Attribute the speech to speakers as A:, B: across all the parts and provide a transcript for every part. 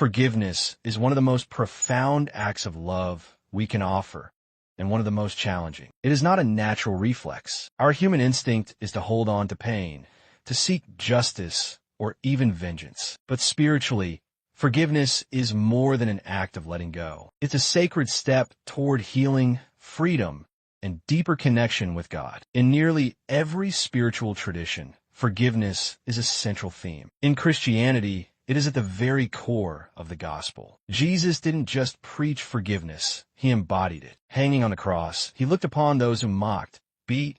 A: Forgiveness is one of the most profound acts of love we can offer, and one of the most challenging. It is not a natural reflex. Our human instinct is to hold on to pain, to seek justice, or even vengeance. But spiritually, forgiveness is more than an act of letting go. It's a sacred step toward healing, freedom, and deeper connection with God. In nearly every spiritual tradition, forgiveness is a central theme. In Christianity, it is at the very core of the gospel. Jesus didn't just preach forgiveness, he embodied it. Hanging on the cross, he looked upon those who mocked, beat,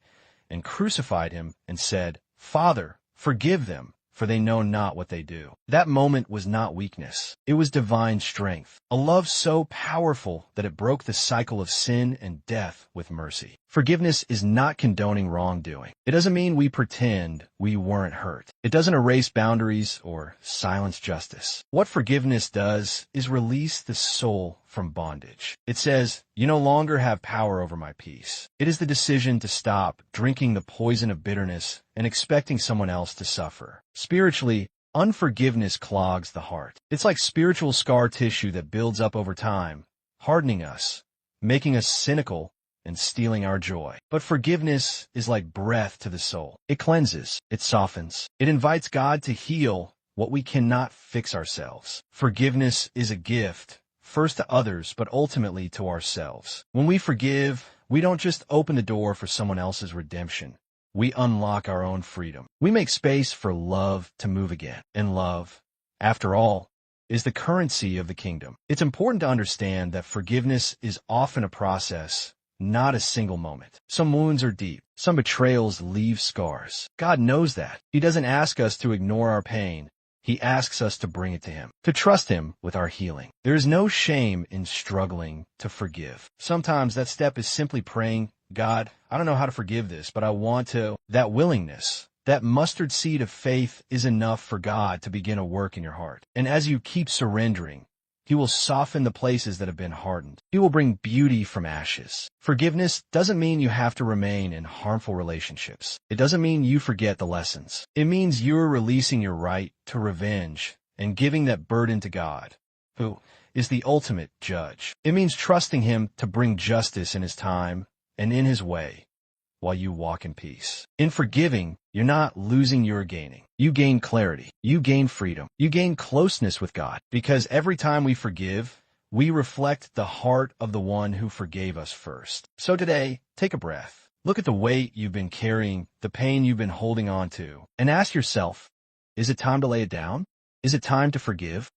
A: and crucified him and said, "Father, forgive them, for they know not what they do." That moment was not weakness. It was divine strength, a love so powerful that it broke the cycle of sin and death with mercy. Forgiveness is not condoning wrongdoing. It doesn't mean we pretend we weren't hurt. It doesn't erase boundaries or silence justice. What forgiveness does is release the soul from bondage. It says, "You no longer have power over my peace." It is the decision to stop drinking the poison of bitterness and expecting someone else to suffer. Spiritually, unforgiveness clogs the heart. It's like spiritual scar tissue that builds up over time, hardening us, making us cynical, and stealing our joy. But forgiveness is like breath to the soul. It cleanses, it softens, it invites God to heal what we cannot fix ourselves. Forgiveness is a gift, first to others, but ultimately to ourselves. When we forgive, we don't just open the door for someone else's redemption. We unlock our own freedom. We make space for love to move again. And love, after all, is the currency of the kingdom. It's important to understand that forgiveness is often a process, not a single moment. Some wounds are deep. Some betrayals leave scars. God knows that. He doesn't ask us to ignore our pain. He asks us to bring it to him, to trust him with our healing. There is no shame in struggling to forgive. Sometimes that step is simply praying, "God, I don't know how to forgive this, but I want to." That willingness, that mustard seed of faith is enough for God to begin a work in your heart. And as you keep surrendering, he will soften the places that have been hardened. He will bring beauty from ashes. Forgiveness doesn't mean you have to remain in harmful relationships. It doesn't mean you forget the lessons. It means you're releasing your right to revenge and giving that burden to God, who is the ultimate judge. It means trusting him to bring justice in his time and in his way, while you walk in peace. In forgiving, you're not losing, you're gaining. You gain clarity. You gain freedom. You gain closeness with God. Because every time we forgive, we reflect the heart of the one who forgave us first. So today, take a breath. Look at the weight you've been carrying, the pain you've been holding on to, and ask yourself, is it time to lay it down? Is it time to forgive?